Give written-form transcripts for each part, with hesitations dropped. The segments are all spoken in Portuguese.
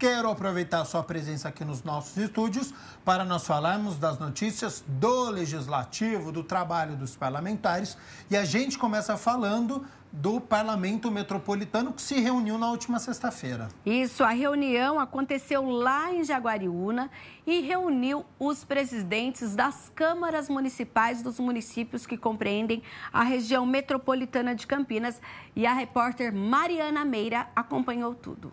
quero aproveitar a sua presença aqui nos nossos estúdios para nós falarmos das notícias do Legislativo, do trabalho dos parlamentares. E a gente começa falando do Parlamento Metropolitano, que se reuniu na última sexta-feira. Isso, a reunião aconteceu lá em Jaguariúna e reuniu os presidentes das câmaras municipais dos municípios que compreendem a região metropolitana de Campinas. E a repórter Mariana Meira acompanhou tudo.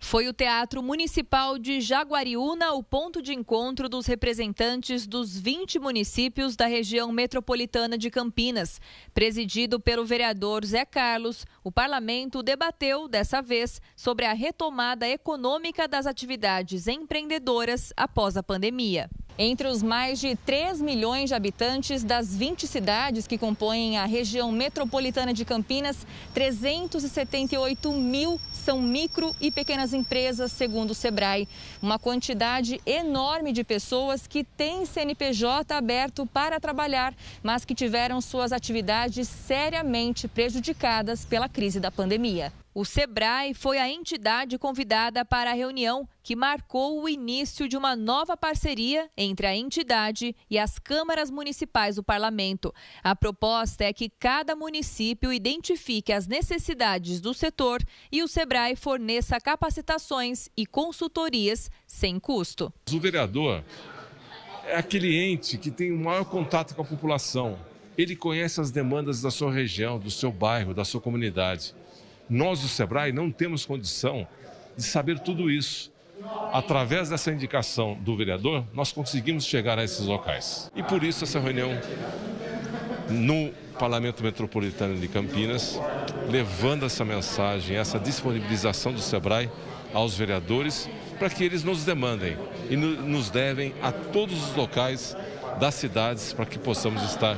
Foi o Teatro Municipal de Jaguariúna o ponto de encontro dos representantes dos 20 municípios da região metropolitana de Campinas. Presidido pelo vereador Zé Carlos, o parlamento debateu, dessa vez, sobre a retomada econômica das atividades empreendedoras após a pandemia. Entre os mais de 3 milhões de habitantes das 20 cidades que compõem a região metropolitana de Campinas, 378 mil são micro e pequenas empresas, segundo o Sebrae. Uma quantidade enorme de pessoas que têm CNPJ aberto para trabalhar, mas que tiveram suas atividades seriamente prejudicadas pela crise da pandemia. O Sebrae foi a entidade convidada para a reunião que marcou o início de uma nova parceria entre a entidade e as câmaras municipais do parlamento. A proposta é que cada município identifique as necessidades do setor e o Sebrae forneça capacitações e consultorias sem custo. O vereador é aquele ente que tem o maior contato com a população. Ele conhece as demandas da sua região, do seu bairro, da sua comunidade. Nós, do Sebrae, não temos condição de saber tudo isso. Através dessa indicação do vereador, nós conseguimos chegar a esses locais. E por isso essa reunião no Parlamento Metropolitano de Campinas, levando essa mensagem, essa disponibilização do Sebrae aos vereadores, para que eles nos demandem e nos levem a todos os locais das cidades para que possamos estar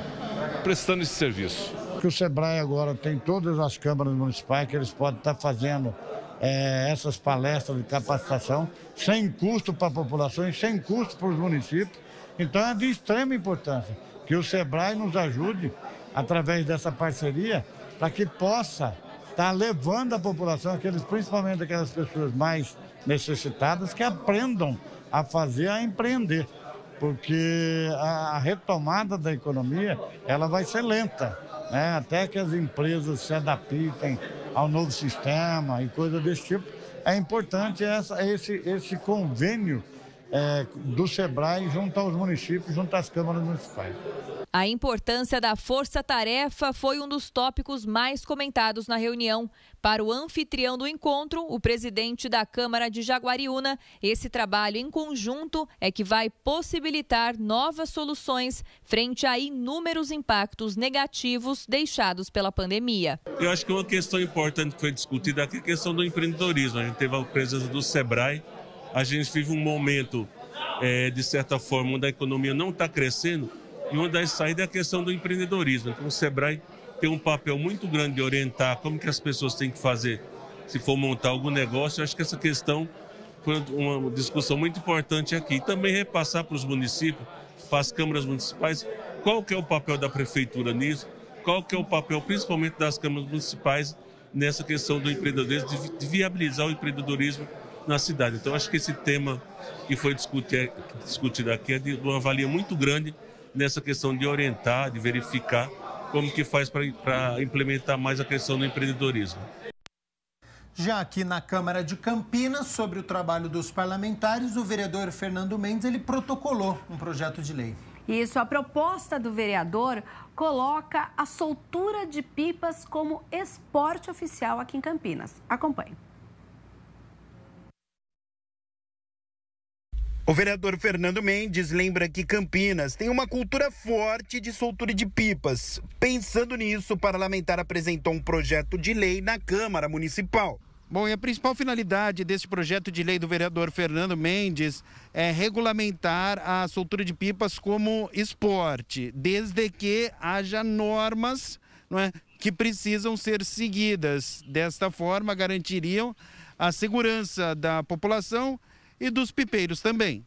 prestando esse serviço. Que o Sebrae agora tem todas as câmaras municipais que eles podem estar fazendo essas palestras de capacitação sem custo para a população e sem custo para os municípios. Então é de extrema importância que o Sebrae nos ajude através dessa parceria para que possa estar levando a população, principalmente aquelas pessoas mais necessitadas, que aprendam a fazer, a empreender. Porque a retomada da economia ela vai ser lenta. Até que as empresas se adaptem ao novo sistema e coisas desse tipo, é importante esse convênio do Sebrae junto aos municípios, junto às câmaras municipais. A importância da força-tarefa foi um dos tópicos mais comentados na reunião. Para o anfitrião do encontro, o presidente da Câmara de Jaguariúna, esse trabalho em conjunto é que vai possibilitar novas soluções frente a inúmeros impactos negativos deixados pela pandemia. Eu acho que uma questão importante que foi discutida aqui é a questão do empreendedorismo. A gente teve a presença do Sebrae, a gente vive um momento, de certa forma, onde a economia não está crescendo, e uma das saídas é a questão do empreendedorismo. Então o Sebrae tem um papel muito grande de orientar como que as pessoas têm que fazer se for montar algum negócio. Eu acho que essa questão foi uma discussão muito importante aqui. E também repassar para os municípios, para as câmaras municipais, qual que é o papel da prefeitura nisso, qual que é o papel principalmente das câmaras municipais nessa questão do empreendedorismo, de viabilizar o empreendedorismo na cidade. Então acho que esse tema que foi discutido aqui é de uma valia muito grande nessa questão de orientar, de verificar como que faz para implementar mais a questão do empreendedorismo. Já aqui na Câmara de Campinas, sobre o trabalho dos parlamentares, o vereador Fernando Mendes, ele protocolou um projeto de lei. Isso, a proposta do vereador coloca a soltura de pipas como esporte oficial aqui em Campinas. Acompanhe. O vereador Fernando Mendes lembra que Campinas tem uma cultura forte de soltura de pipas. Pensando nisso, o parlamentar apresentou um projeto de lei na Câmara Municipal. Bom, e a principal finalidade desse projeto de lei do vereador Fernando Mendes é regulamentar a soltura de pipas como esporte, desde que haja normas, não é, que precisam ser seguidas. Desta forma, garantiriam a segurança da população e dos pipeiros também.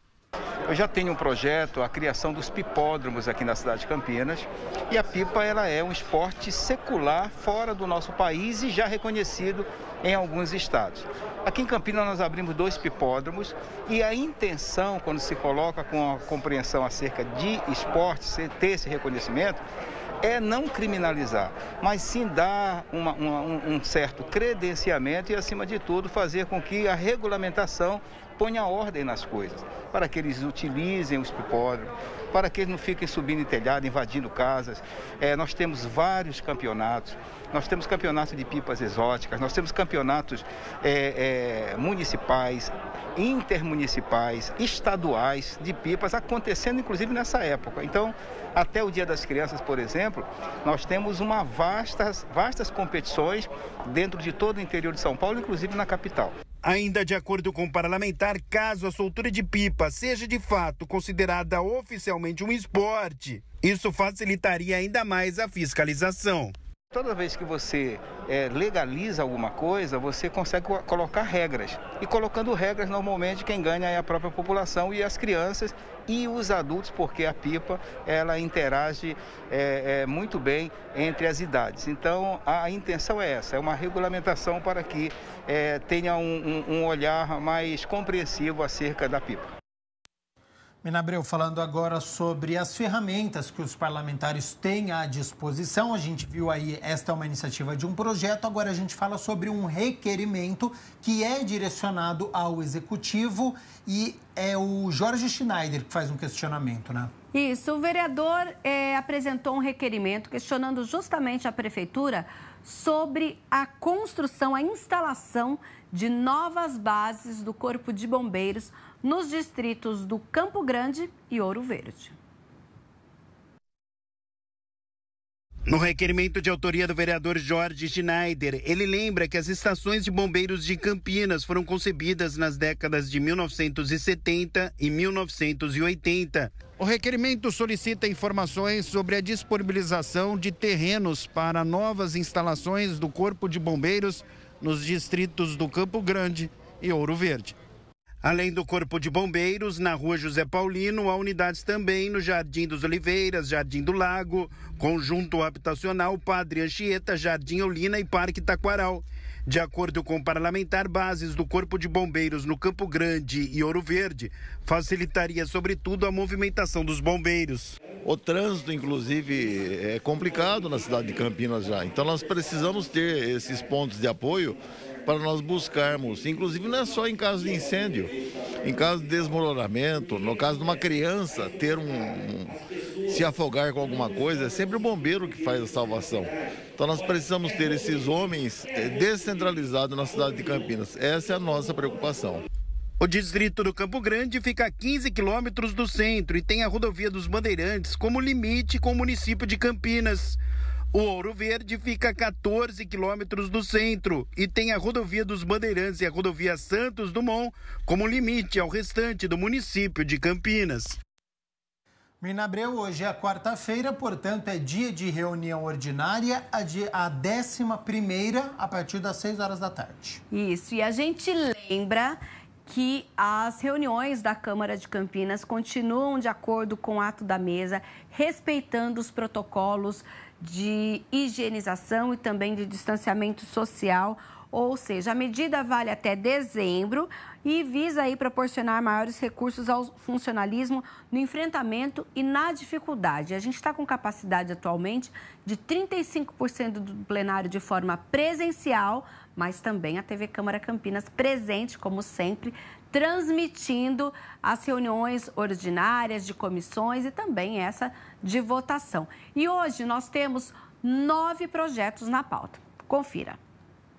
Eu já tenho um projeto, a criação dos pipódromos aqui na cidade de Campinas, e a pipa ela é um esporte secular fora do nosso país e já reconhecido em alguns estados. Aqui em Campinas nós abrimos 2 pipódromos e a intenção, quando se coloca com a compreensão acerca de esporte, ter esse reconhecimento, é não criminalizar, mas sim dar um certo credenciamento e, acima de tudo, fazer com que a regulamentação ponha ordem nas coisas, para que eles utilizem os pipódromos, para que eles não fiquem subindo em telhado, invadindo casas. Nós temos vários campeonatos, nós temos campeonatos de pipas exóticas, nós temos campeonatos municipais, intermunicipais, estaduais de pipas acontecendo inclusive nessa época. Então, até o Dia das Crianças, por exemplo, nós temos vastas competições dentro de todo o interior de São Paulo, inclusive na capital. Ainda de acordo com o parlamentar, caso a soltura de pipa seja de fato considerada oficialmente um esporte, isso facilitaria ainda mais a fiscalização. Toda vez que você legaliza alguma coisa, você consegue colocar regras. E colocando regras, normalmente quem ganha é a própria população e as crianças e os adultos, porque a pipa ela interage muito bem entre as idades. Então, a intenção é essa, é uma regulamentação para que tenha um olhar mais compreensivo acerca da pipa. Mina Abreu, falando agora sobre as ferramentas que os parlamentares têm à disposição. A gente viu aí, esta é uma iniciativa de um projeto, agora a gente fala sobre um requerimento que é direcionado ao Executivo e é o Jorge Schneider que faz um questionamento, né? Isso, o vereador apresentou um requerimento questionando justamente a Prefeitura sobre a construção, a instalação de novas bases do Corpo de Bombeiros nos distritos do Campo Grande e Ouro Verde. No requerimento de autoria do vereador Jorge Schneider, ele lembra que as estações de bombeiros de Campinas foram concebidas nas décadas de 1970 e 1980. O requerimento solicita informações sobre a disponibilização de terrenos para novas instalações do Corpo de Bombeiros nos distritos do Campo Grande e Ouro Verde. Além do Corpo de Bombeiros, na Rua José Paulino, há unidades também no Jardim dos Oliveiras, Jardim do Lago, Conjunto Habitacional Padre Anchieta, Jardim Olinda e Parque Taquaral. De acordo com o parlamentar, bases do Corpo de Bombeiros no Campo Grande e Ouro Verde facilitaria, sobretudo, a movimentação dos bombeiros. O trânsito, inclusive, é complicado na cidade de Campinas já. Então, nós precisamos ter esses pontos de apoio para nós buscarmos, inclusive não é só em caso de incêndio, em caso de desmoronamento, no caso de uma criança ter se afogar com alguma coisa, é sempre o bombeiro que faz a salvação. Então nós precisamos ter esses homens descentralizados na cidade de Campinas. Essa é a nossa preocupação. O distrito do Campo Grande fica a 15 quilômetros do centro e tem a rodovia dos Bandeirantes como limite com o município de Campinas. O Ouro Verde fica a 14 quilômetros do centro e tem a rodovia dos Bandeirantes e a rodovia Santos Dumont como limite ao restante do município de Campinas. Mina Abreu, hoje é a quarta-feira, portanto é dia de reunião ordinária, a 11ª, a partir das 6 horas da tarde. Isso, e a gente lembra que as reuniões da Câmara de Campinas continuam de acordo com o ato da mesa, respeitando os protocolos de higienização e também de distanciamento social, ou seja, a medida vale até dezembro e visa aí proporcionar maiores recursos ao funcionalismo no enfrentamento e na dificuldade. A gente está com capacidade atualmente de 35% do plenário de forma presencial, mas também a TV Câmara Campinas presente, como sempre, transmitindo as reuniões ordinárias de comissões e também essa de votação. E hoje nós temos 9 projetos na pauta. Confira.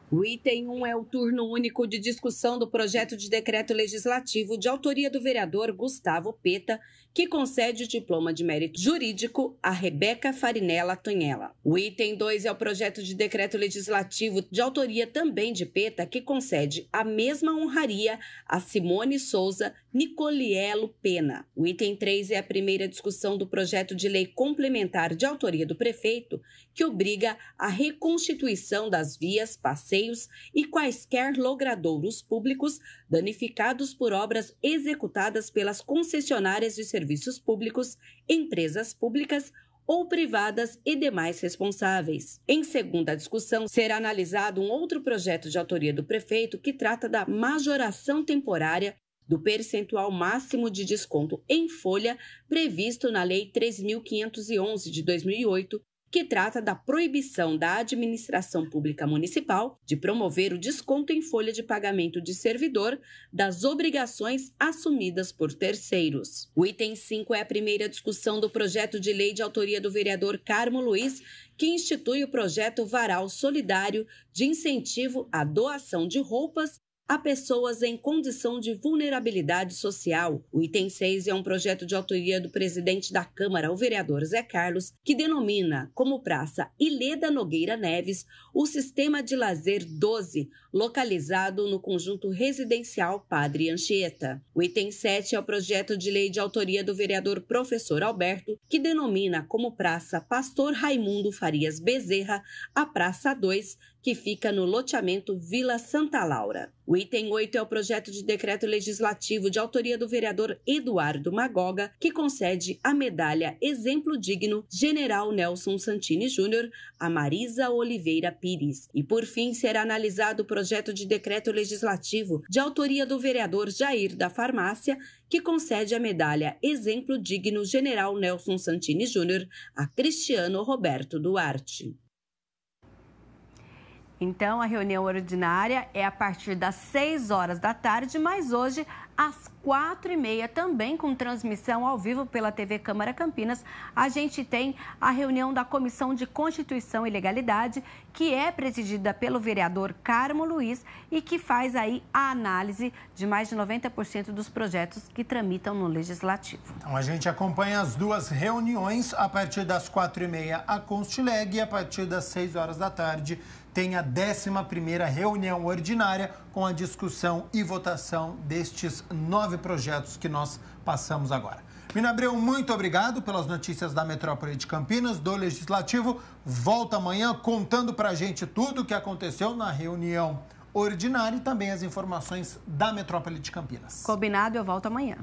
O item 1 é o turno único de discussão do projeto de decreto legislativo de autoria do vereador Gustavo Peta, que concede o diploma de mérito jurídico a Rebeca Farinella Tonhella. O item 2 é o projeto de decreto legislativo de autoria também de Peta, que concede a mesma honraria a Simone Souza Nicoliello Pena. O item 3 é a primeira discussão do projeto de lei complementar de autoria do prefeito, que obriga a reconstituição das vias, passeios passeios e quaisquer logradouros públicos danificados por obras executadas pelas concessionárias de serviços públicos, empresas públicas ou privadas e demais responsáveis. Em segunda discussão, será analisado um outro projeto de autoria do prefeito que trata da majoração temporária do percentual máximo de desconto em folha previsto na Lei 3.511 de 2008, que trata da proibição da administração pública municipal de promover o desconto em folha de pagamento de servidor das obrigações assumidas por terceiros. O item 5 é a primeira discussão do projeto de lei de autoria do vereador Carmo Luiz, que institui o projeto Varal Solidário de incentivo à doação de roupas a pessoas em condição de vulnerabilidade social. O item 6 é um projeto de autoria do presidente da Câmara, o vereador Zé Carlos, que denomina como Praça Ileda Nogueira Neves o Sistema de Lazer 12, localizado no conjunto residencial Padre Anchieta. O item 7 é o projeto de lei de autoria do vereador Professor Alberto, que denomina como Praça Pastor Raimundo Farias Bezerra a Praça 2, que fica no loteamento Vila Santa Laura. O item 8 é o projeto de decreto legislativo de autoria do vereador Eduardo Magoga, que concede a medalha Exemplo Digno General Nelson Santini Júnior a Marisa Oliveira Pires. E, por fim, será analisado o projeto de decreto legislativo de autoria do vereador Jair da Farmácia, que concede a medalha Exemplo Digno General Nelson Santini Júnior a Cristiano Roberto Duarte. Então, a reunião ordinária é a partir das 6 horas da tarde, mas hoje, às 4h30, também com transmissão ao vivo pela TV Câmara Campinas, a gente tem a reunião da Comissão de Constituição e Legalidade, que é presidida pelo vereador Carmo Luiz e que faz aí a análise de mais de 90% dos projetos que tramitam no Legislativo. Então, a gente acompanha as duas reuniões a partir das 4h30 a Constileg e a partir das 6 horas da tarde tem a 11ª reunião ordinária com a discussão e votação destes 9 projetos que nós passamos agora. Mina Abreu, muito obrigado pelas notícias da Metrópole de Campinas, do Legislativo. Volta amanhã contando pra gente tudo o que aconteceu na reunião ordinária e também as informações da Metrópole de Campinas. Combinado, eu volto amanhã.